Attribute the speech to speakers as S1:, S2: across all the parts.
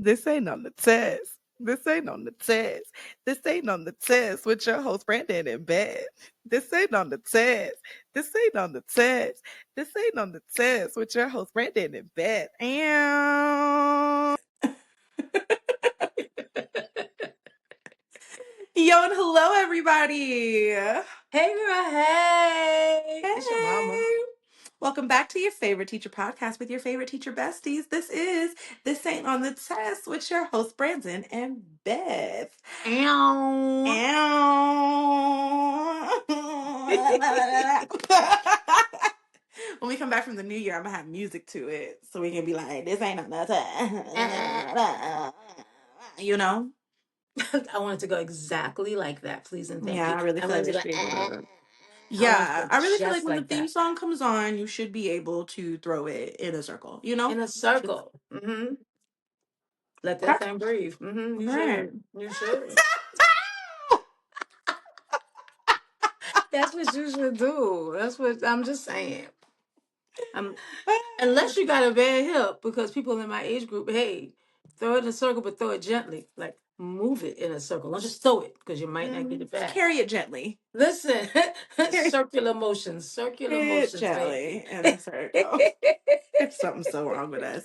S1: This ain't on the test. This ain't on the test. This ain't on the test with your host Brandon in bed. This ain't on the test. This ain't on the test. This ain't on the test with your host Brandon in bed. And yo, and hello everybody.
S2: Hey girl, hey! It's your mama.
S1: Hey. Welcome back to your favorite teacher podcast with your favorite teacher besties. This Ain't on the Test with your host Brandon and Beth.
S2: Ow.
S1: When we come back from the new year, I'm gonna have music to it so we can be like, this ain't on the test. You know?
S2: I want it to go exactly like that, please and thank
S1: Yeah,
S2: you.
S1: I really
S2: I
S1: feel
S2: want
S1: like
S2: it to
S1: we
S2: go.
S1: should be able to.
S2: I want it to
S1: Yeah,
S2: go
S1: I really feel like
S2: just
S1: when the
S2: like
S1: theme
S2: that.
S1: song comes on, you should be able to throw it in a circle, you know?
S2: In a
S1: Just
S2: circle. Let that
S1: okay.
S2: thing breathe.
S1: All
S2: You
S1: right.
S2: should. You should. That's what you should do. That's what I'm just saying. Um, unless you got a bad hip, because people in my age group, hey, throw it in a circle, but throw it gently. Like move it in a circle. Don't just throw it because you might not get it back.
S1: Carry it gently.
S2: Listen,
S1: Carry
S2: circular
S1: it
S2: motions, baby.
S1: gently in a circle. There's something so wrong with us.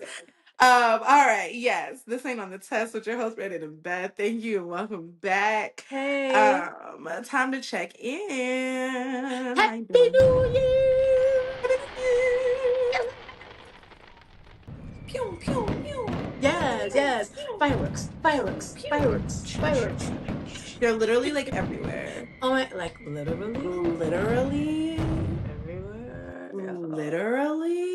S1: All right, yes. This ain't on the test with your host, Brandon in bed. Thank you and welcome back.
S2: Hey,
S1: Time to check in. How you
S2: Happy
S1: doing?
S2: New Year!
S1: Happy New Year. Pew, pew, pew.
S2: Yes,
S1: Pew,
S2: yes.
S1: pew,
S2: Fireworks,
S1: pew,
S2: fireworks,
S1: pew.
S2: fireworks, fireworks.
S1: They're literally like everywhere.
S2: Oh my, like literally
S1: Literally.
S2: everywhere.
S1: Literally.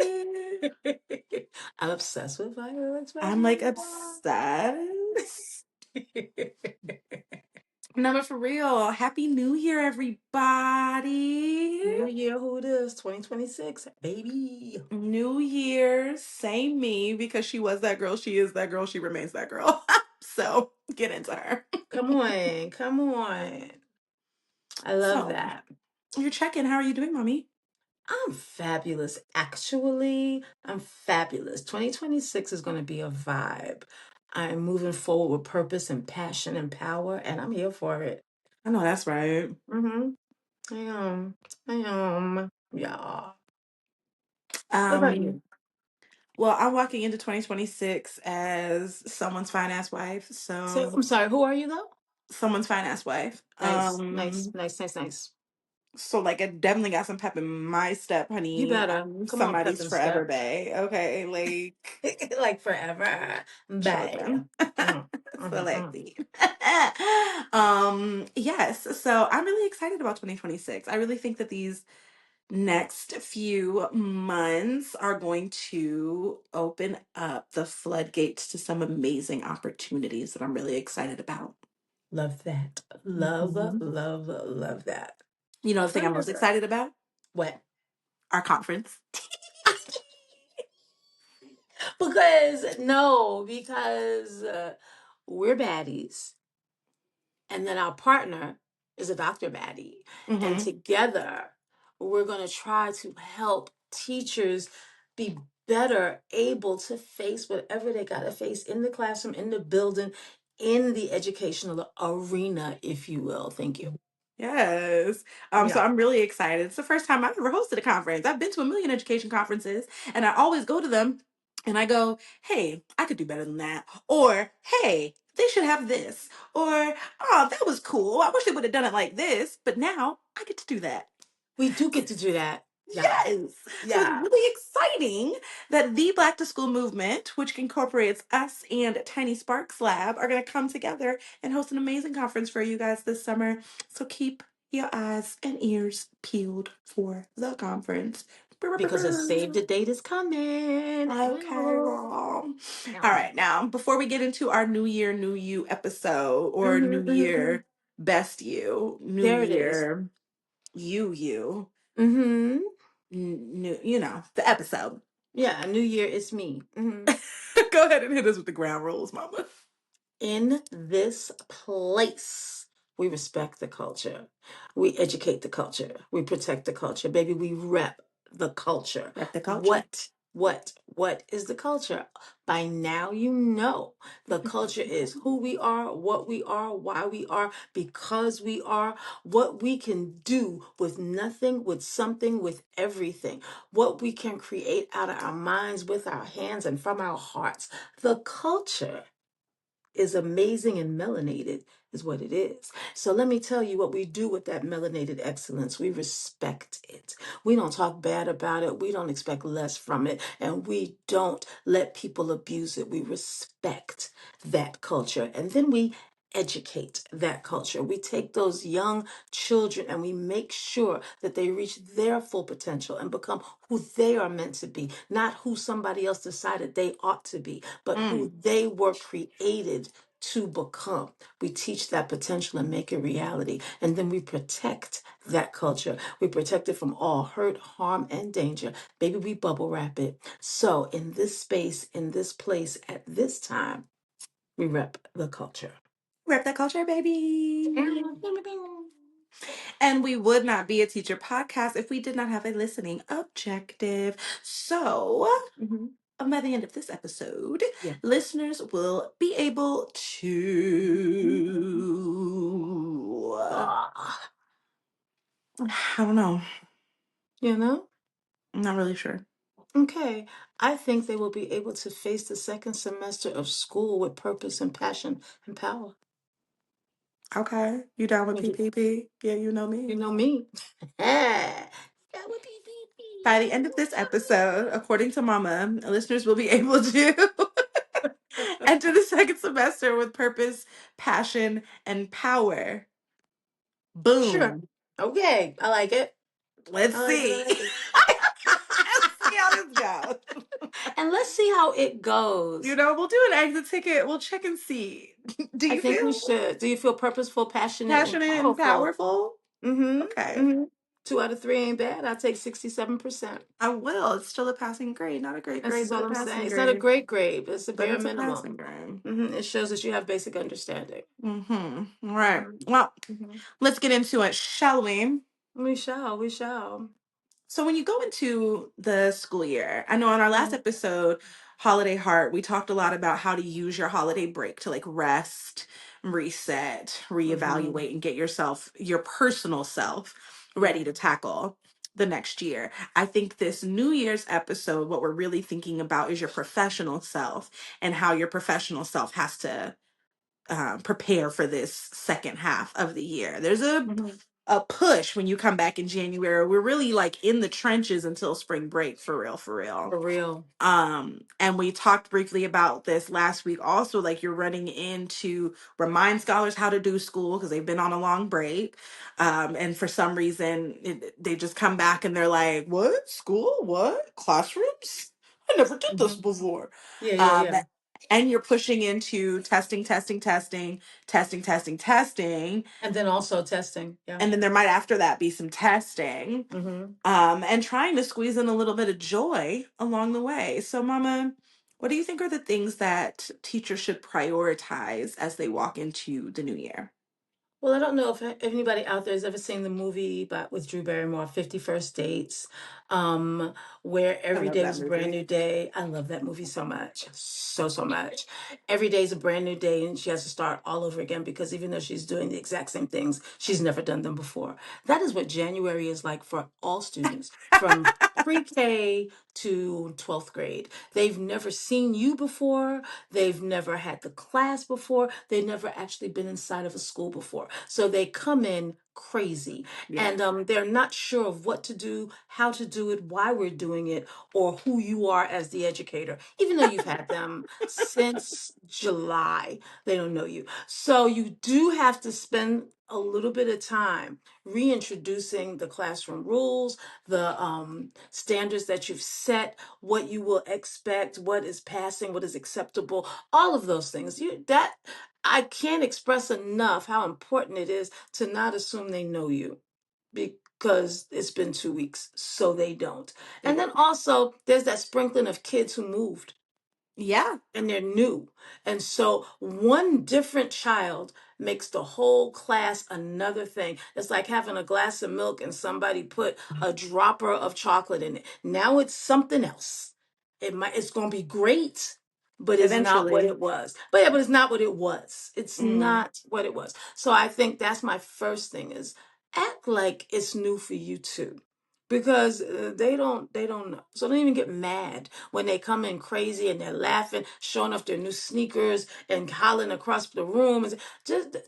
S2: I'm obsessed with fireworks right
S1: I'm like
S2: now.
S1: obsessed. No, but for real, Happy New Year, everybody.
S2: New Year, who it is? 2026, baby.
S1: New Year, same me, because she was that girl, she is that girl, she remains that girl. So get into her.
S2: Come on, come on. I love
S1: So
S2: that.
S1: you're checking. How are you doing, mommy?
S2: I'm fabulous. Actually, I'm fabulous. 2026 is going to be a vibe. I'm moving forward with purpose and passion and power, and I'm here for it.
S1: I know that's right.
S2: Mm-hmm. I am. I am. Yeah. What about
S1: Um,
S2: you?
S1: well, I'm walking into 2026 as someone's fine ass wife.
S2: So,
S1: So
S2: I'm sorry, who are you though?
S1: someone's fine ass wife.
S2: Nice, nice, nice, nice, nice.
S1: So like I definitely got some pep in my step,
S2: You
S1: honey.
S2: better.
S1: I'm
S2: Come on,
S1: somebody's
S2: Pep and
S1: forever
S2: Step.
S1: bae. Okay, like
S2: Like forever. Bye.
S1: children.
S2: Mhm,
S1: So
S2: mhm,
S1: let's
S2: mhm.
S1: see. Yes, so I'm really excited about 2026. I really think that these next few months are going to open up the floodgates to some amazing opportunities that I'm really excited about.
S2: Love that. Love,
S1: Mhm.
S2: love, love that.
S1: You know the thing
S2: For
S1: I'm most
S2: sure.
S1: excited about?
S2: What?
S1: Our conference.
S2: Because we're baddies, and then our partner is a doctor baddie, and
S1: Hmm.
S2: together we're going to try to help teachers be better able to face whatever they got to face in the classroom, in the building, in the educational arena, if you will. Thank you.
S1: Yes. So
S2: Yeah.
S1: I'm really excited. It's the first time I've ever hosted a conference. I've been to a million education conferences and I always go to them and I go, hey, I could do better than that. Or, hey, they should have this. Or, oh, that was cool. I wish they would have done it like this. But now I get to do that.
S2: We do get to do that. Yeah.
S1: Yes. So it's
S2: Yeah.
S1: really exciting that the Black to School movement, which incorporates us and Tiny Sparks Lab, are going to come together and host an amazing conference for you guys this summer. So keep your eyes and ears peeled for the conference.
S2: Because a save the date is coming.
S1: Okay, girl. All right, now before we get into our New Year, New You episode or
S2: Mhm,
S1: New
S2: mhm.
S1: Year, Best You, New
S2: There it is.
S1: Year, you.
S2: Mm-hmm.
S1: New, the episode.
S2: Yeah, New Year, it's me.
S1: Go ahead and hit us with the ground rules, mama.
S2: In this place, we respect the culture. We educate the culture. We protect the culture. Baby, we rep the culture.
S1: Rep the culture.
S2: What What is the culture? By now you know the culture is who we are, what we are, why we are, because we are, what we can do with nothing, with something, with everything, what we can create out of our minds with our hands and from our hearts. The culture is amazing and melanated, is what it is. So let me tell you what we do with that melanated excellence. We respect it. We don't talk bad about it. We don't expect less from it. And we don't let people abuse it. We respect that culture. And then we educate that culture. We take those young children and we make sure that they reach their full potential and become who they are meant to be, not who somebody else decided they ought to be, but who
S1: Mm.
S2: they were created to become. We teach that potential and make it reality. And then we protect that culture. We protect it from all hurt, harm, and danger. Baby, we bubble wrap it. So in this space, in this place, at this time, we rep the culture.
S1: Rep that culture, baby. And we would not be a teacher podcast if we did not have a listening objective. So,
S2: Mhm.
S1: by the end of this episode,
S2: Yeah.
S1: listeners will be able to.
S2: Ah,
S1: I don't know.
S2: you know?
S1: I'm not really sure.
S2: Okay. I think they will be able to face the second semester of school with purpose and passion and power.
S1: Okay. You down with
S2: Would you
S1: PPP? Yeah, you know
S2: you
S1: me.
S2: know me? That would be
S1: By the end of this episode, according to Mama, listeners will be able to enter the second semester with purpose, passion, and power.
S2: Sure.
S1: Boom.
S2: Okay. I like it.
S1: Let's
S2: I like it. I
S1: see.
S2: like it.
S1: Let's see how this goes.
S2: And let's see how it goes.
S1: We'll do an exit ticket. We'll check and see. Do
S2: I
S1: you
S2: think we
S1: feel
S2: should. Do you feel purposeful, passionate, and
S1: passionate and
S2: powerful?
S1: powerful?
S2: Mm-hmm.
S1: Okay.
S2: Mm-hmm. 2 out of 3 ain't bad. I'll take 67%.
S1: I will. It's still a passing grade. Not a great
S2: That's
S1: grade, but
S2: all
S1: a
S2: I'm saying.
S1: passing
S2: It's not a
S1: grade.
S2: great grade, but it's a
S1: But
S2: bare
S1: it's a
S2: minimum.
S1: passing grade.
S2: It shows that you have basic understanding.
S1: Mm-hmm. All right.
S2: Mhm.
S1: Well,
S2: Mhm.
S1: let's get into it, shall we?
S2: We shall. We shall.
S1: So when you go into the school year, I know on our last
S2: Mhm.
S1: episode, Holiday Heart, we talked a lot about how to use your holiday break to like rest, reset,
S2: Mhm.
S1: reevaluate, and get yourself, your personal self,
S2: Yeah.
S1: ready to tackle the next year. I think this New Year's episode, what we're really thinking about is your professional self and how your professional self has to prepare for this second half of the year. There's
S2: Mhm.
S1: a push when you come back in January. We're really like in the trenches until spring break, for real, for real.
S2: For real.
S1: And we talked briefly about this last week also, like you're running into remind scholars how to do school because they've been on a long break. And for some reason they just come back and they're like, what, school, what, classrooms, I never did this
S2: Mhm.
S1: before.
S2: Yeah. Yeah.
S1: um
S2: Yeah.
S1: and you're pushing into testing, testing, testing, testing, testing, testing,
S2: And then also testing. Yeah.
S1: and then there might after that be some testing,
S2: Mhm.
S1: and trying to squeeze in a little bit of joy along the way. So, Mama, what do you think are the things that teachers should prioritize as they walk into the new year?
S2: Well, I don't know if anybody out there has ever seen the movie but with Drew Barrymore, 50 First Dates, where
S1: I
S2: every
S1: love
S2: day
S1: that
S2: was a brand
S1: movie.
S2: new day. I love that movie so much. So, so much. Every day is a brand new day, and she has to start all over again because even though she's doing the exact same things, she's never done them before. That is what January is like for all students from pre-K to 12th grade. They've never seen you before. They've never had the class before. They've never actually been inside of a school before. So they come in crazy
S1: Yeah.
S2: and they're not sure of what to do, how to do it, why we're doing it, or who you are as the educator. Even though you've had them since July, they don't know you. So you do have to spend a little bit of time reintroducing the classroom rules, the standards that you've set, what you will expect, what is passing, what is acceptable, all of those things. That I can't express enough how important it is to not assume they know you because it's been 2 weeks, so they don't. And then also, there's that sprinkling of kids who moved
S1: Yeah.
S2: and they're new. And so one different child makes the whole class another thing. It's like having a glass of milk and somebody put a dropper of chocolate in it. Now it's something else. it's going to be great, but it's not what
S1: Eventually.
S2: it was. But yeah, but it's not what it was. It's
S1: Mm.
S2: not what it was. So I think that's my first thing is act like it's new for you too. Because they don't know. So don't even get mad when they come in crazy and they're laughing, showing off their new sneakers and hollering across the room. And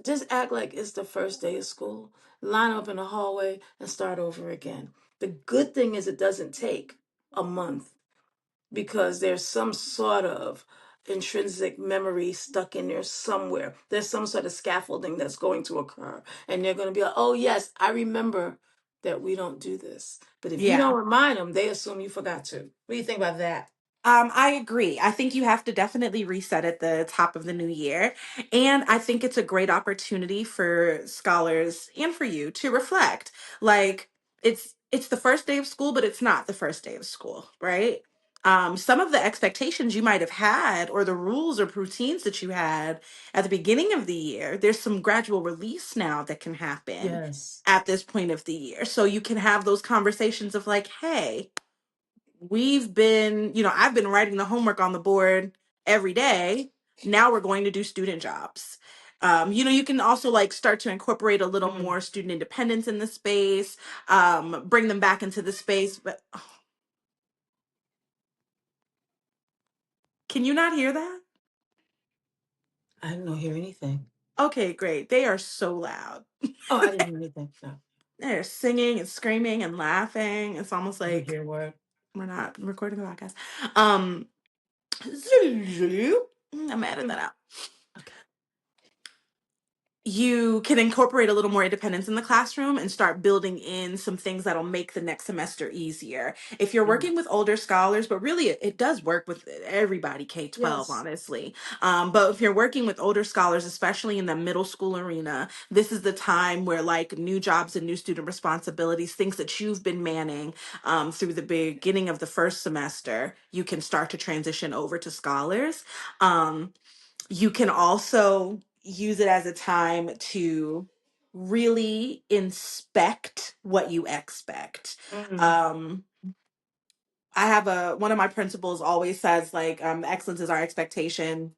S2: just act like it's the first day of school. Line up in the hallway and start over again. The good thing is it doesn't take a month because there's some sort of intrinsic memory stuck in there somewhere. There's some sort of scaffolding that's going to occur. And they're going to be like, oh, yes, I remember that we don't do this. But if you
S1: Yeah.
S2: don't remind them, they assume you forgot to. What do you think about that?
S1: I agree. I think you have to definitely reset at the top of the new year. And I think it's a great opportunity for scholars and for you to reflect. Like it's the first day of school, but it's not the first day of school, right? Some of the expectations you might have had or the rules or routines that you had at the beginning of the year, there's some gradual release now that can happen
S2: Yes.
S1: at this point of the year. So you can have those conversations of like, hey, I've been writing the homework on the board every day. Now we're going to do student jobs. You can also like start to incorporate a little
S2: Mm,
S1: more student independence in the space, bring them back into the space. But can you not hear that?
S2: I didn't hear anything.
S1: Okay, great. They are so loud.
S2: Oh, I didn't hear anything. No,
S1: They're singing and screaming and laughing. It's almost
S2: I didn't
S1: like
S2: hear a word.
S1: we're not recording a podcast. Um, I'm adding
S2: Mm,
S1: that out.
S2: okay.
S1: You can incorporate a little more independence in the classroom and start building in some things that'll make the next semester easier. If you're
S2: Mm,
S1: working with older scholars, but really it does work with everybody K-12,
S2: yes.
S1: honestly. But if you're working with older scholars, especially in the middle school arena, this is the time where like new jobs and new student responsibilities, things that you've been manning through the beginning of the first semester, you can start to transition over to scholars. Um, you can also use it as a time to really inspect what you expect.
S2: Mm,
S1: Um, I have one of my principals always says like excellence is our expectation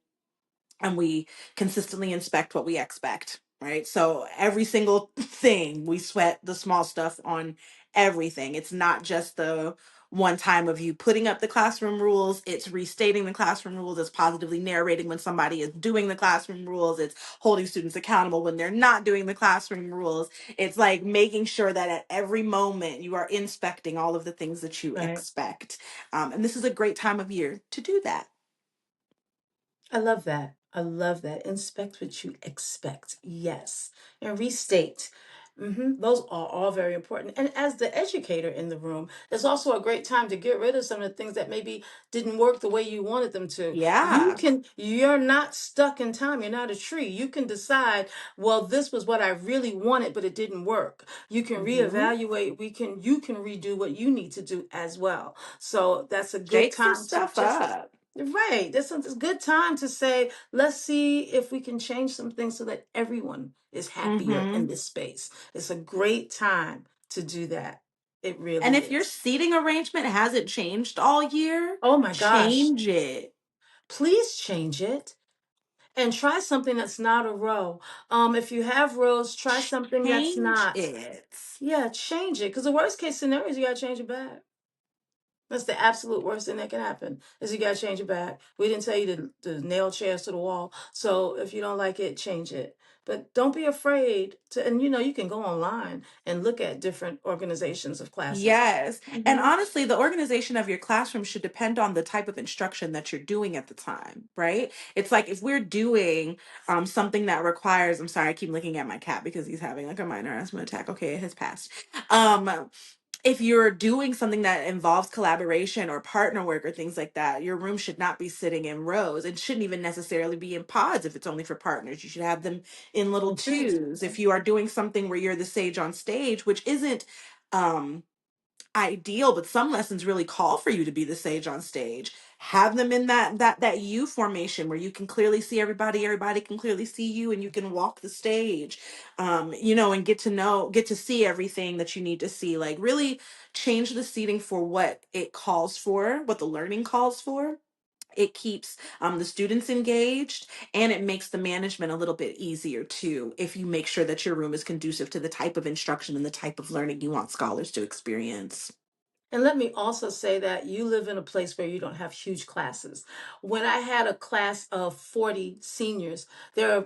S1: and we consistently inspect what we expect, right? So every single thing we sweat the small stuff on everything. It's not just the one time of you putting up the classroom rules, it's restating the classroom rules, it's positively narrating when somebody is doing the classroom rules, it's holding students accountable when they're not doing the classroom rules. It's like making sure that at every moment you are inspecting all of the things that you
S2: right.
S1: expect. And this is a great time of year to do that.
S2: I love that. I love that. Inspect what you expect. Yes. And restate. Those are all very important. And as the educator in the room, it's also a great time to get rid of some of the things that maybe didn't work the way you wanted them to.
S1: Yeah.
S2: You're not stuck in time. You're not a tree. You can decide, well, this was what I really wanted, but it didn't work. You can
S1: Hmm.
S2: reevaluate. You can redo what you need to do as well. So that's a good
S1: Shake some
S2: time to
S1: stuff
S2: just
S1: up.
S2: right. It's a good time to say, let's see if we can change some things so that everyone is happier in
S1: Hmm.
S2: this space. It's a great time to do that. It
S1: And
S2: really
S1: if your
S2: is.
S1: seating arrangement hasn't changed all year,
S2: Oh my gosh.
S1: change it.
S2: Please change it and try something that's not a row. If you have rows, try something that's
S1: Change
S2: not.
S1: it.
S2: Yeah, change it. Because the worst case scenario is you got to change it back. That's the absolute worst thing that can happen is you got to change it back. We didn't tell you to nail chairs to the wall. So if you don't like it, change it. But don't be afraid to, and you can go online and look at different organizations of classes.
S1: Yes. And
S2: Hmm.
S1: honestly, the organization of your classroom should depend on the type of instruction that you're doing at the time, right? It's like if we're doing something that requires, I'm sorry, I keep looking at my cat because he's having like a minor asthma attack. Okay, it has passed. If you're doing something that involves collaboration or partner work or things like that, your room should not be sitting in rows. It shouldn't even necessarily be in pods if it's only for partners. You should have them in little
S2: And twos.
S1: twos. If you are doing something where you're the sage on stage, which isn't um ideal, but some lessons really call for you to be the sage on stage. have them in that U formation where you can clearly see everybody, everybody can clearly see you, and you can walk the stage, and get to see everything that you need to see. Like, really change the seating for what it calls for, what the learning calls for. It keeps the students engaged, and it makes the management a little bit easier too, if you make sure that your room is conducive to the type of instruction and the type of learning you want scholars to experience.
S2: And let me also say that you live in a place where you don't have huge classes. When I had a class of 40 seniors, there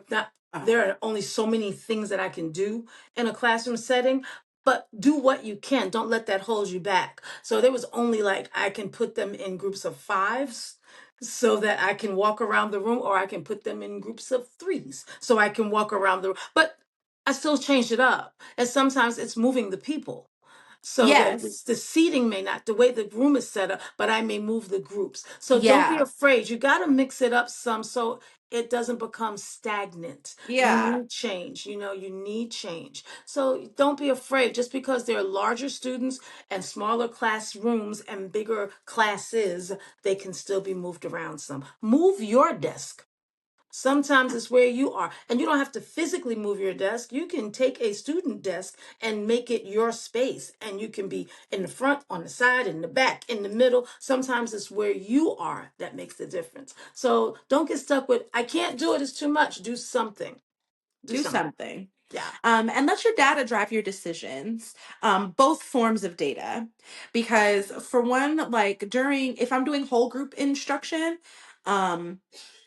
S1: Oh,
S2: are only so many things that I can do in a classroom setting, but do what you can. Don't let that hold you back. So there was only like I can put them in groups of fives so that I can walk around the room, or I can put them in groups of threes so I can walk around the room. But I still changed it up. And sometimes it's moving the people so that
S1: yes.
S2: the seating may not, the way the room is set up, but I may move the groups. So don't be
S1: Yeah.
S2: afraid. You got to mix it up some so it doesn't become stagnant. You
S1: Yeah.
S2: need change. You need change. So don't be afraid. Just because there are larger students and smaller classrooms and bigger classes, they can still be moved around some. Move your desk. Sometimes it's where you are. And you don't have to physically move your desk. You can take a student desk and make it your space. And you can be in the front, on the side, in the back, in the middle. Sometimes it's where you are that makes the difference. So don't get stuck with, I can't do it, it's too much. Do something. Do
S1: Do
S2: something.
S1: something.
S2: Yeah.
S1: And let your data drive your decisions, both forms of data. Because, for one, like if I'm doing whole group instruction, um,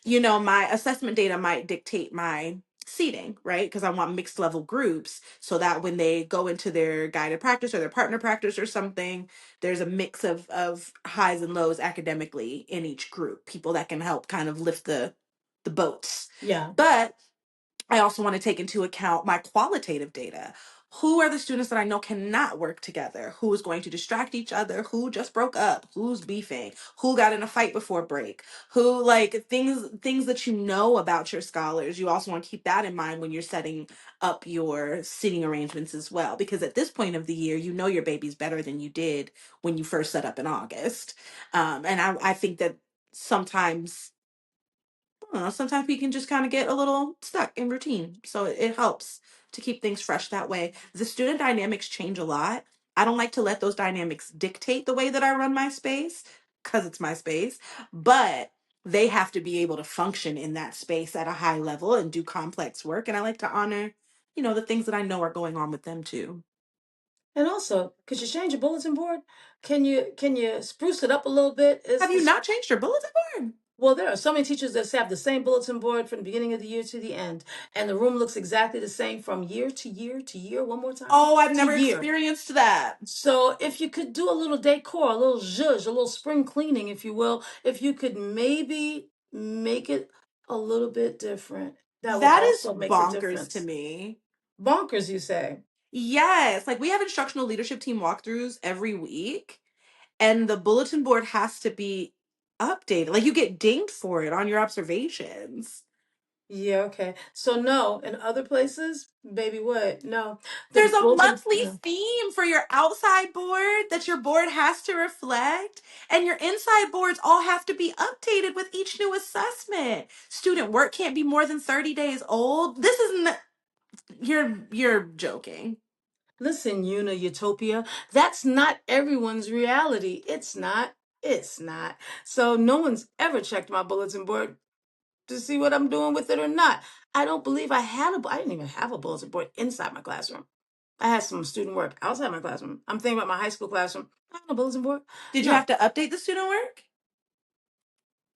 S1: my assessment data might dictate my seating, right? Because I want mixed level groups so that when they go into their guided practice or their partner practice or something, there's a mix of highs and lows academically in each group, people that can help kind of lift the boats.
S2: Yeah.
S1: But I also want to take into account my qualitative data. Who are the students that I know cannot work together? Who is going to distract each other? Who just broke up? Who's beefing? Who got in a fight before break? Who, like, things that you know about your scholars. You also want to keep that in mind when you're setting up your sitting arrangements as well. Because at this point of the year, you know your baby's better than you did when you first set up in August. And I think that sometimes sometimes we can just kind of get a little stuck in routine. So it helps to keep things fresh that way. The student dynamics change a lot. I don't like to let those dynamics dictate the way that I run my space because it's my space, but they have to be able to function in that space at a high level and do complex work. And I like to honor, the things that I know are going on with them too.
S2: And also, could you change your bulletin board? Can you spruce it up a little bit?
S1: Have you not changed your bulletin board?
S2: Well, there are so many teachers that have the same bulletin board from the beginning of the year to the end, and the room looks exactly the same from year to year to year. One more time,
S1: Oh, I've
S2: to
S1: never
S2: year.
S1: experienced that.
S2: So if you could do a little decor, a little zhuzh, a little spring cleaning, if you will, if you could maybe make it a little bit different, that would
S1: That is
S2: also make a
S1: bonkers to
S2: difference.
S1: me.
S2: Bonkers, you say?
S1: Yes, like we have instructional leadership team walkthroughs every week, and the bulletin board has to be updated. Like, you get dinged for it on your observations.
S2: Yeah, okay. So no, in other places, baby, what? No, the
S1: There's a
S2: bulletin.
S1: monthly theme for your outside board that your board has to reflect, and your inside boards all have to be updated with each new assessment. Student work can't be more than 30 days old. This isn't you're joking.
S2: Listen, Utopia, that's not everyone's reality. It's not. It's not. So no one's ever checked my bulletin board to see what I'm doing with it or not. I don't believe I didn't even have a bulletin board inside my classroom. I had some student work outside my classroom. I'm thinking about my high school classroom. I had no bulletin board.
S1: Did you
S2: No.
S1: have to update the student work?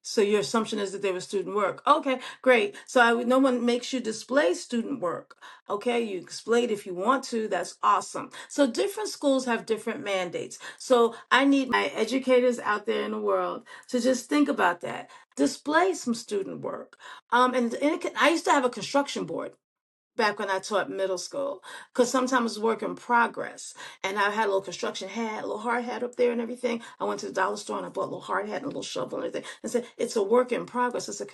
S2: So your assumption is that there was student work. Okay, great. So no one makes you display student work. Okay, you display it if you want to. That's awesome. So different schools have different mandates. So I need my educators out there in the world to just think about that. Display some student work. I used to have a construction board. back when I taught middle school, because sometimes it's work in progress. And I had a little construction hat, a little hard hat up there and everything. I went to the dollar store and I bought a little hard hat and a little shovel and everything and said, it's a work in progress. It's a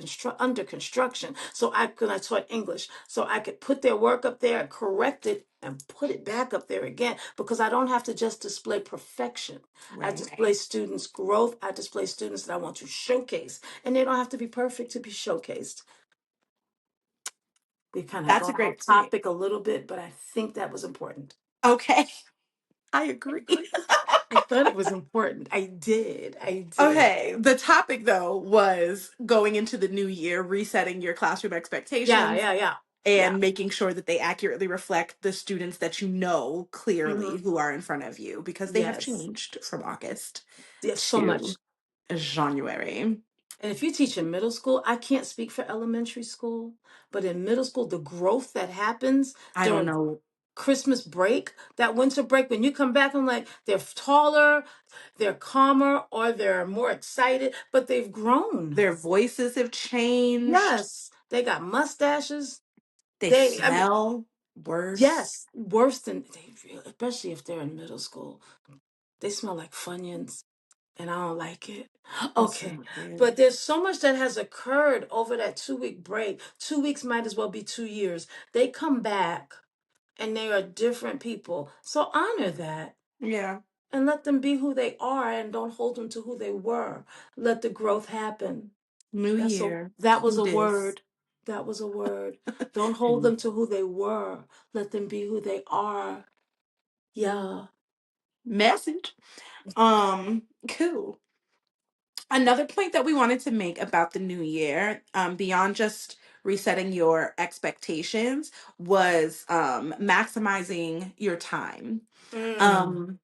S2: under construction. So when I taught English, so I could put their work up there, correct it, and put it back up there again, because I don't have to just display perfection. I
S1: Right.
S2: display students' growth. I display students that I want to showcase, and they don't have to be perfect to be showcased. We kind of
S1: That's a
S2: gone off
S1: great point.
S2: topic a little bit, but I think that was important.
S1: Okay. I agree.
S2: I thought it was important. I did. I did.
S1: Okay, the topic though was going into the new year, resetting your classroom
S2: Yeah,
S1: expectations
S2: yeah, yeah, yeah.
S1: and making sure that they accurately reflect the students that you know clearly
S2: Hmm.
S1: who are in front of you because they have
S2: Yes.
S1: changed from August
S2: Yes, so
S1: to
S2: much.
S1: January.
S2: And if you teach in middle school, I can't speak for elementary school, but in middle school, the growth that happens
S1: I don't
S2: during
S1: know,
S2: Christmas break, that winter break, when you come back, I'm like, they're taller, they're calmer, or they're more excited, but they've grown.
S1: their voices have changed.
S2: Yes. They got mustaches.
S1: They
S2: I mean,
S1: smell worse.
S2: yes, worse than they really, especially if they're in middle school. They smell like Funyuns, and I don't like it.
S1: That's
S2: Okay,
S1: not good.
S2: but there's so much that has occurred over that 2 week break. 2 weeks might as well be 2 years. They come back and they are different people. So honor that
S1: Yeah.
S2: and let them be who they are and don't hold them to who they were. Let the growth happen.
S1: New year.
S2: That was
S1: Who
S2: a
S1: dis?
S2: word. That was a word. Don't hold
S1: And
S2: them to who they were. Let them be who they are. Yeah.
S1: message. Cool. Another point that we wanted to make about the new year, beyond just resetting your expectations, was maximizing your time.
S2: Mm.
S1: Um,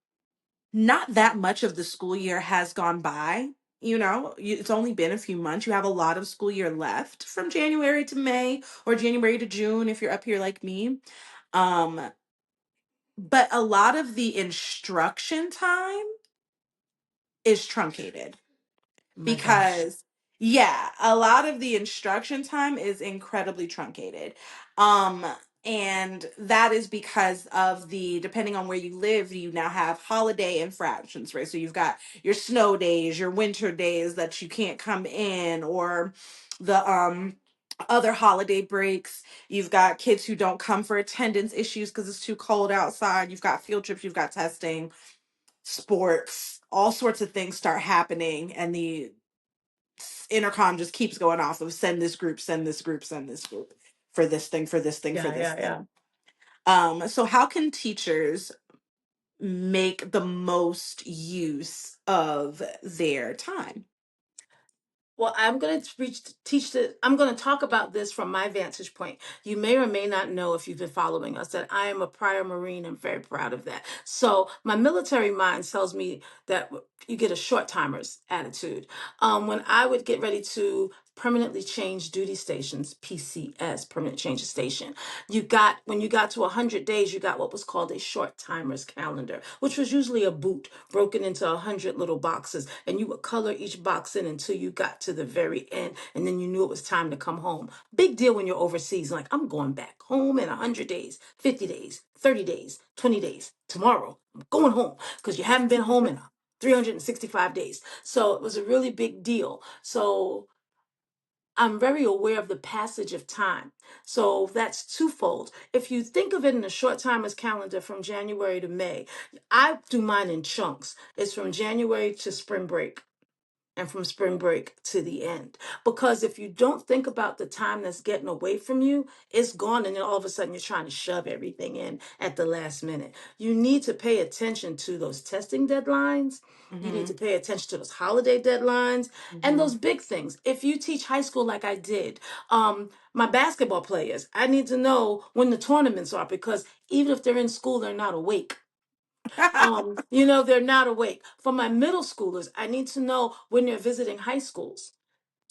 S1: Not that much of the school year has gone by. It's only been a few months. You have a lot of school year left from January to May or January to June if you're up here like me. Um, but a lot of the instruction time is truncated
S2: My gosh.
S1: because yeah, a lot of the instruction time is incredibly truncated. um and that is because of the depending on where you live, you now have holiday infractions, right? So you've got your snow days, your winter days that you can't come in, or the other holiday breaks. You've got kids who don't come for attendance issues because it's too cold outside. You've got field trips, you've got testing, sports, all sorts of things start happening, and the intercom just keeps going off of send this group, send this group, send this group for this thing, for this thing, for
S2: Yeah,
S1: this
S2: yeah, yeah.
S1: thing. So how can teachers make the most use of their time?
S2: Well, I'm going to teach I'm going to talk about this from my vantage point. You may or may not know, if you've been following us, that I am a prior Marine. I'm very proud of that. So my military mind tells me that you get a short timers attitude. When I would get ready to permanently change duty stations, PCS, permanent change of station, when you got to 100 days, you got what was called a short timers calendar, which was usually a boot broken into 100 little boxes, and you would color each box in until you got to the very end, and then you knew it was time to come home. Big deal when you're overseas, like, I'm going back home in 100 days, 50 days, 30 days, 20 days. Tomorrow I'm going home, because you haven't been home in 365 days. So it was a really big deal. So I'm very aware of the passage of time. So that's twofold. If you think of it in a short timers calendar from January to May, I do mine in chunks. It's from January to spring break, and from spring break to the end. Because if you don't think about the time that's getting away from you, it's gone. And then all of a sudden you're trying to shove everything in at the last minute. You need to pay attention to those testing deadlines. You need to
S1: Hmm.
S2: pay attention to those holiday deadlines and
S1: Hmm.
S2: those big things. If you teach high school like I did, my basketball players, I need to know when the tournaments are, because even if they're in school, they're not awake. They're not awake. For my middle schoolers, I need to know when they're visiting high schools,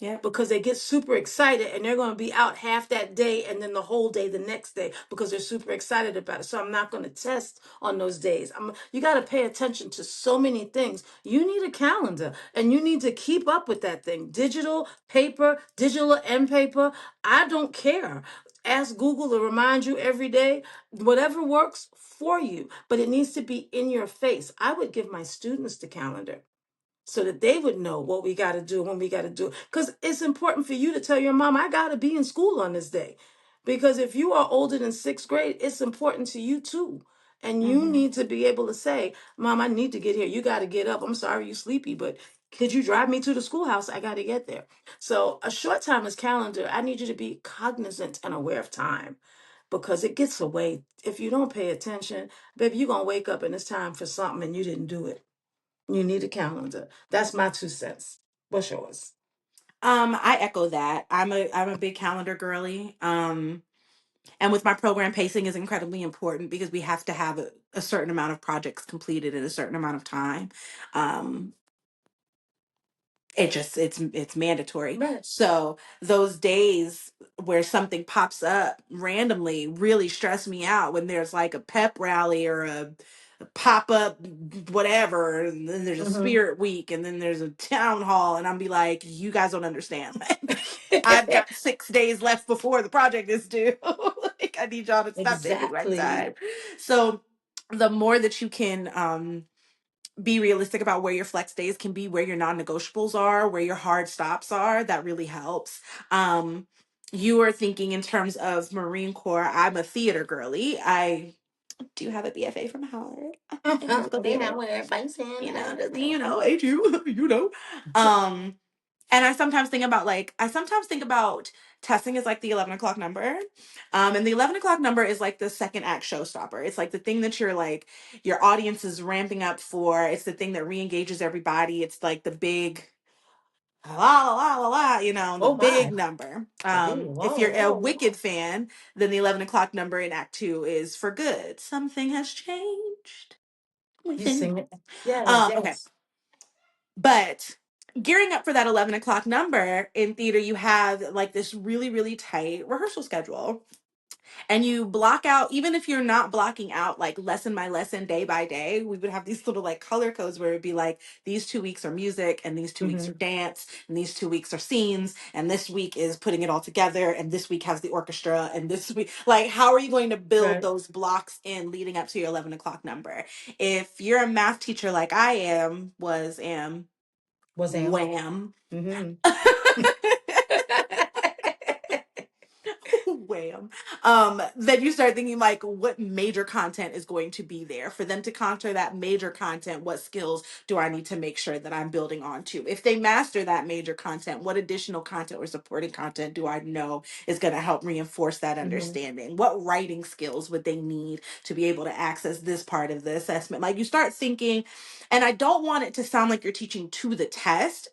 S1: Yep.
S2: because they get super excited and they're going to be out half that day and then the whole day the next day because they're super excited about it. So I'm not going to test on those days. You got to pay attention to so many things. You need a calendar and you need to keep up with that thing. Digital, paper, digital and paper. I don't care. ask Google to remind you every day, whatever works for you, but it needs to be in your face. I would give my students the calendar so that they would know what we got to do when we got to do it. Because it's important for you to tell your mom, I got to be in school on this day. Because if you are older than sixth grade, it's important to you too. And you
S1: Mm-hmm.
S2: need to be able to say, Mom, I need to get here. You got to get up. I'm sorry you're sleepy, but could you drive me to the schoolhouse? I got to get there. So a short time is calendar. I need you to be cognizant and aware of time because it gets away. If you don't pay attention, baby, you're going to wake up and it's time for something and you didn't do it. You need a calendar. That's my 2 cents. What's yours?
S1: I echo that. I'm a big calendar girly. And with my program, pacing is incredibly important because we have to have a certain amount of projects completed in a certain amount of time. Um, it's mandatory.
S2: Right.
S1: So those days where something pops up randomly really stress me out when there's like a pep rally or a pop up whatever, and then there's a
S2: Mm-hmm.
S1: spirit week, and then there's a town hall, and I'm be like, you guys don't understand. Like, I've got 6 days left before the project is due. Like, I need y'all to stop taking my
S2: Exactly.
S1: time. So the more that you can be realistic about where your flex days can be, where your non-negotiables are, where your hard stops are, that really helps. um you are thinking in terms of Marine Corps. I'm a theater girly. I do have a BFA from Howard in musical theater, ain't you you know. um and I sometimes think about testing as like the 11 o'clock number. And the 11 o'clock number is like the second act showstopper. It's like the thing that you're like, your audience is ramping up for. It's the thing that re-engages everybody. It's like the big la la la la la, the
S2: Oh
S1: big
S2: my.
S1: number.
S2: Okay.
S1: If
S2: Whoa,
S1: you're a
S2: whoa,
S1: Wicked
S2: whoa.
S1: fan, then the 11 o'clock number in Act Two is for good. Something has changed
S2: You
S1: within
S2: sing
S1: me.
S2: it. Yes,
S1: Okay.
S2: yes.
S1: But gearing up for that 11 o'clock number in theater, you have like this really, really tight rehearsal schedule. And you block out, even if you're not blocking out like lesson by lesson, day by day, we would have these little like color codes where it'd be like, these 2 weeks are music, and these 2 weeks are
S2: Mm-hmm.
S1: dance, and these 2 weeks are scenes, and this week is putting it all together, and this week has the orchestra, and this week, like, how are you going to build
S2: Right.
S1: those blocks in leading up to your 11 o'clock number? If you're a math teacher like I am,
S2: Was am.
S1: wham.
S2: Mm-hmm.
S1: Wham. Then you start thinking like, what major content is going to be there for them to conquer that major content? What skills do I need to make sure that I'm building onto? If they master that major content, what additional content or supporting content do I know is going to help reinforce that
S2: Mm-hmm.
S1: understanding? What writing skills would they need to be able to access this part of the assessment? Like, you start thinking, and I don't want it to sound like you're teaching to the test.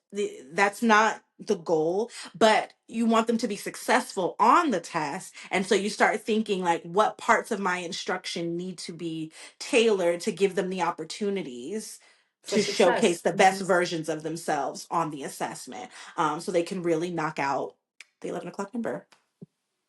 S1: That's not the goal, but you want them to be successful on the test. And so you start thinking like, what parts of my instruction need to be tailored to give them the opportunities
S2: For
S1: to showcase
S2: success.
S1: the best
S2: Mm-hmm.
S1: versions of themselves on the assessment, so they can really knock out the 11 o'clock number.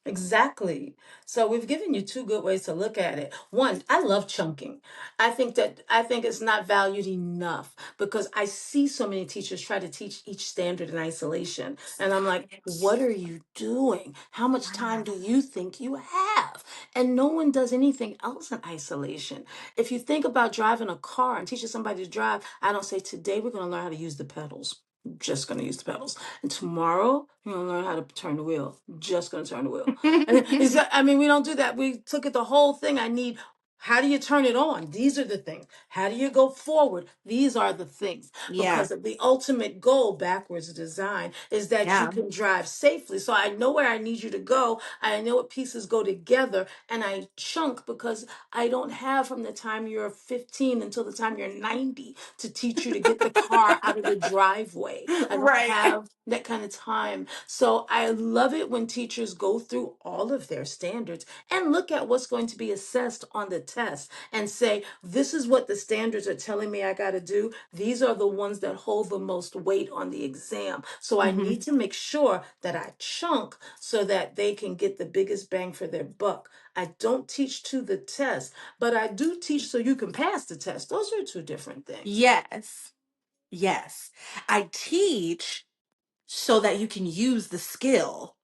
S2: Exactly. So we've given you two good ways to look at it. One, I love chunking. I think it's not valued enough because I see so many teachers try to teach each standard in isolation. And I'm like, what are you doing? How much time do you think you have? And no one does anything else in isolation. If you think about driving a car and teaching somebody to drive, I don't say today we're going to learn how to use the pedals. Just going to use the pedals. And tomorrow, you're going to learn how to turn the wheel. Just going to turn the wheel. And I mean, we don't do that. We took it the whole thing. I need, how do you turn it on? These are the things. How do you go forward? These are the things.
S1: Yeah.
S2: Because of the ultimate goal, backwards design, is that you
S1: Yeah.
S2: can drive safely. So I know where I need you to go. I know what pieces go together. And I chunk because I don't have from the time you're 15 until the time you're 90 to teach you to get the car out of the driveway. I don't
S1: Right.
S2: have that kind of time. So I love it when teachers go through all of their standards and look at what's going to be assessed on the test and say, this is what the standards are telling me I got to do. These are the ones that hold the most weight on the exam. So I
S1: Hmm.
S2: need to make sure that I chunk so that they can get the biggest bang for their buck. I don't teach to the test, but I do teach so you can pass the test. Those are two different things.
S1: Yes. Yes. I teach so that you can use the skill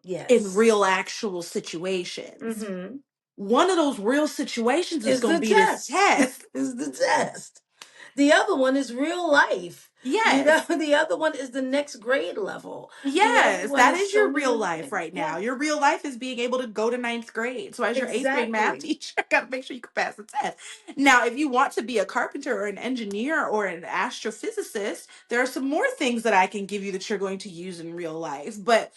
S1: in
S2: Yes.
S1: real actual situations.
S2: Mm-hmm.
S1: One of those real situations is
S2: Is
S1: going
S2: the
S1: to be this
S2: test.
S1: test.
S2: Is the test. The other one is real life.
S1: Yes.
S2: The other one is the next grade level. The other
S1: Yes,
S2: one
S1: that
S2: is
S1: is
S2: so
S1: your real
S2: many
S1: life
S2: things.
S1: right now.
S2: Yeah,
S1: Your real life is being able to go to ninth grade. So, as your eighth grade math
S2: exactly.
S1: teacher, got to make sure you can pass the test. Now, if you want to be a carpenter or an engineer or an astrophysicist, there are some more things that I can give you that you're going to use in real life. But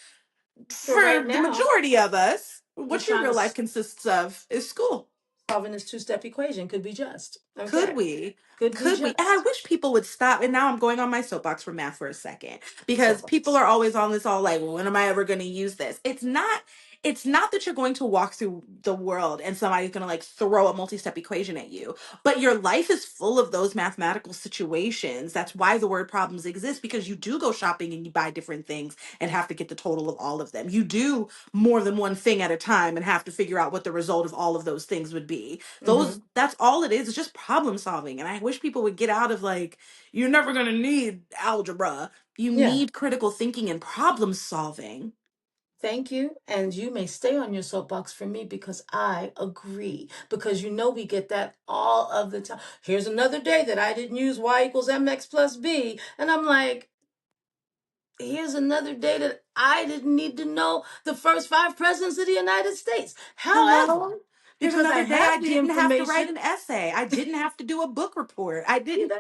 S2: For right
S1: for the
S2: now,
S1: majority of us,
S2: we're
S1: what your
S2: trying to
S1: real life consists of is school.
S2: solving this two-step equation. Could be just.
S1: Could
S2: Okay.
S1: we?
S2: Could be
S1: Could we? And I
S2: just.
S1: wish people would stop. And now I'm going on my soapbox for math for a second because people
S2: Soapbox.
S1: are always on this all like, well, when am I ever going to use this? It's not that you're going to walk through the world and somebody's going to like throw a multi-step equation at you, but your life is full of those mathematical situations. That's why the word problems exist, because you do go shopping and you buy different things and have to get the total of all of them. You do more than one thing at a time and have to figure out what the result of all of those things would be.
S2: Mm-hmm.
S1: That's all it is. It's just problem solving. And I wish people would get out of like, you're never going to need algebra. You
S2: Yeah.
S1: need critical thinking and problem solving.
S2: Thank you. And you may stay on your soapbox for me because I agree. Because you know we get that all of the time. Here's another day that I didn't use y equals mx plus b. And I'm like, here's another day that I didn't need to know the first five presidents of the United States. However,
S1: Hello? Here's
S2: because I
S1: another day I
S2: have the
S1: didn't have to write
S2: information,
S1: an essay. I didn't have to do a book report. I
S2: you
S1: didn't.
S2: know,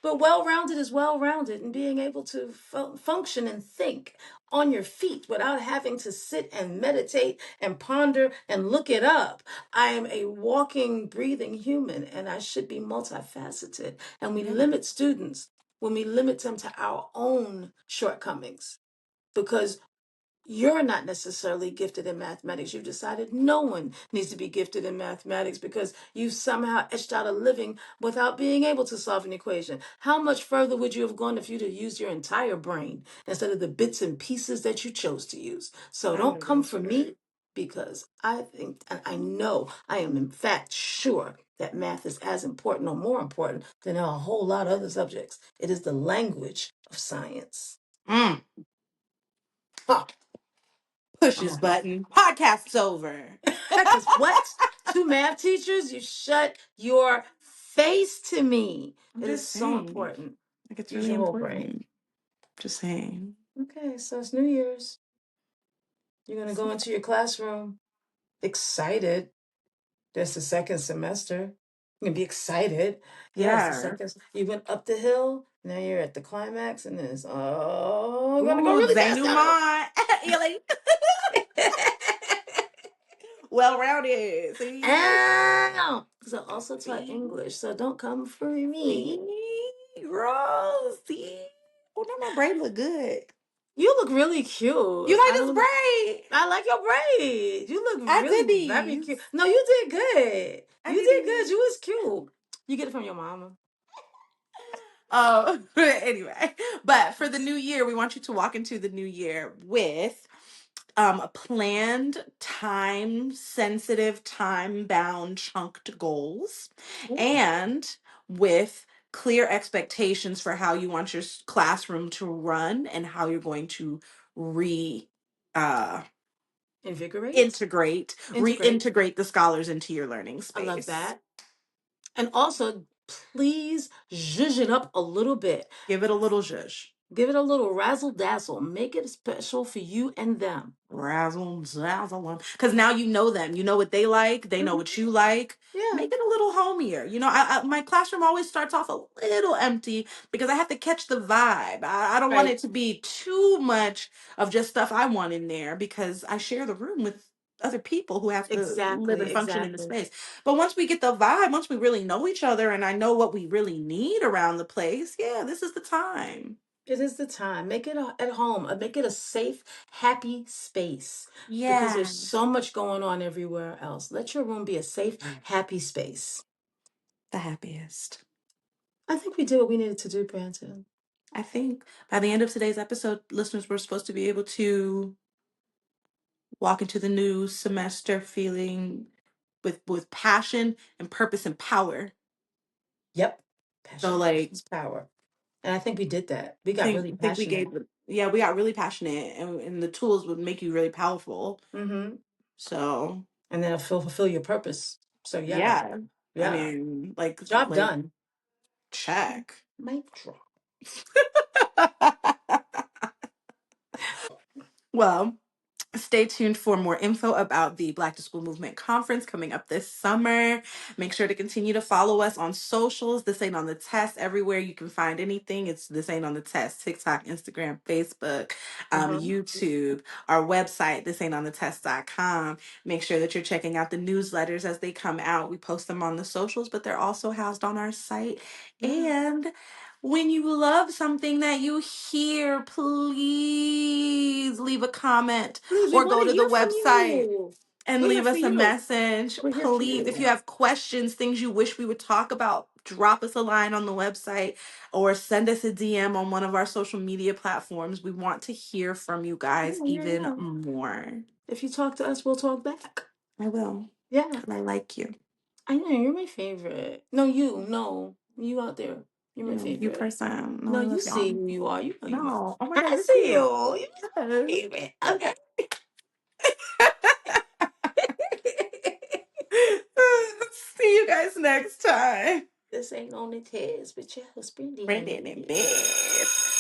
S2: but well-rounded is well-rounded, and being able to function and think on your feet without having to sit and meditate and ponder and look it up. I am a walking, breathing human, and I should be multifaceted. And we
S1: Yeah.
S2: limit students when we limit them to our own shortcomings, because you're not necessarily gifted in mathematics. You've decided no one needs to be gifted in mathematics because you somehow etched out a living without being able to solve an equation. How much further would you have gone if you'd have used your entire brain instead of the bits and pieces that you chose to use? So
S1: I
S2: don't
S1: know
S2: come
S1: that's
S2: for
S1: right.
S2: me, because I think, and I know, I am in fact sure that math is as important or more important than a whole lot of other subjects. It is the language of science.
S1: Mm,
S2: Huh.
S1: push
S2: I'm
S1: his
S2: on my
S1: button. Podcast's over.
S2: Because what? Two math teachers? You shut your face to me.
S1: I'm
S2: It is
S1: just
S2: so
S1: saying.
S2: important.
S1: Like, it's
S2: Use
S1: really
S2: your whole brain.
S1: important. Just saying.
S2: Okay, so it's New Year's. You're going to go into your classroom excited. That's the second semester. You're going to be excited. Yes, the
S1: Yeah.
S2: second. You went up the hill. Now you're at the climax, and then it's, oh, I'm going to go
S1: Ooh,
S2: really fast now.
S1: denouement. Yeah, like, well rounded. See?
S2: Ow! Because I also taught
S1: See?
S2: English, so don't come for me.
S1: See? Girl, see? Oh, now my braid look good.
S2: You look really
S1: You
S2: cute.
S1: like
S2: I
S1: this
S2: don't.
S1: braid?
S2: I like your braids. You look
S1: I
S2: really
S1: did
S2: very cute.
S1: these.
S2: No, you did good.
S1: I
S2: You
S1: did
S2: did good.
S1: these.
S2: You was cute. You get it from your mama.
S1: Anyway, but for the new year, we want you to walk into the new year with planned, time sensitive, time bound, chunked goals,
S2: Ooh.
S1: and with clear expectations for how you want your classroom to run and how you're going to re uh
S2: Invigorate.
S1: integrate
S2: Integrate.
S1: reintegrate the scholars into your learning
S2: I love
S1: space.
S2: that. And also, please zhuzh it up a little bit.
S1: Give it a little zhuzh.
S2: Give it a little razzle dazzle. Make it special for you and them.
S1: Razzle dazzle them. Because now you know them. You know what they like. They know
S2: Mhm.
S1: what you like.
S2: Yeah.
S1: Make it a little homier. My classroom always starts off a little empty because I have to catch the vibe. I don't want
S2: Right.
S1: it to be too much of just stuff I want in there because I share the room with other people who have to live
S2: Exactly.
S1: and function in the
S2: Exactly.
S1: space. But once we get the vibe, once we really know each other and I know what we really need around the place, yeah, this is the time.
S2: It is the time. Make it at home. Make it a safe, happy space, because
S1: Yeah,
S2: there's so much going on everywhere else. Let your room be a safe, happy space.
S1: the happiest.
S2: I think we did what we needed to do, Brandon.
S1: I think by the end of today's episode, listeners were supposed to be able to walk into the new semester feeling with passion and purpose and power.
S2: Yep.
S1: So
S2: Passion,
S1: like
S2: purpose, power. And I think we did that. We got
S1: think
S2: really
S1: think we gave
S2: passionate.
S1: yeah, we got really passionate, and the tools would make you really powerful.
S2: Mm-hmm.
S1: So
S2: And then fulfill your purpose. So yeah,
S1: yeah, I
S2: yeah.
S1: mean,
S2: Job
S1: like
S2: done.
S1: check.
S2: Mic drop.
S1: Well, stay tuned for more info about the Black to School Movement Conference coming up this summer. Make sure to continue to follow us on socials. This Ain't on the Test. Everywhere you can find anything, it's This Ain't on the Test. TikTok, Instagram, Facebook,
S2: Uh-huh.
S1: YouTube, our website, thisain'tonthetest.com. Make sure that you're checking out the newsletters as they come out. We post them on the socials, but they're also housed on our site.
S2: Yeah.
S1: And when you love something that you hear, please leave a comment
S2: Please, we
S1: or
S2: want
S1: go
S2: to
S1: to the
S2: hear from
S1: website
S2: you.
S1: and
S2: We're here
S1: leave
S2: for
S1: us a
S2: you.
S1: message.
S2: We're here for
S1: Please, if you
S2: you.
S1: have questions, things you wish we would talk about, drop us a line on the website or send us a DM on one of our social media platforms. We want to hear from you guys
S2: Yeah, yeah,
S1: even
S2: yeah.
S1: more.
S2: If you talk to us, we'll talk back.
S1: I will,
S2: Yeah.
S1: because I like you.
S2: I know, you're my favorite. No, you. No. You out there. You're my
S1: You
S2: favorite.
S1: person. No,
S2: No,
S1: I
S2: you
S1: love
S2: see
S1: y'all.
S2: who you are. You know you're my
S1: No. Oh my God,
S2: I
S1: you're
S2: see
S1: cute.
S2: you. You're my
S1: Yes.
S2: favorite. Okay.
S1: See you guys next time.
S2: This ain't on the test with your husband,
S1: Brandon and
S2: Danny.
S1: Beth.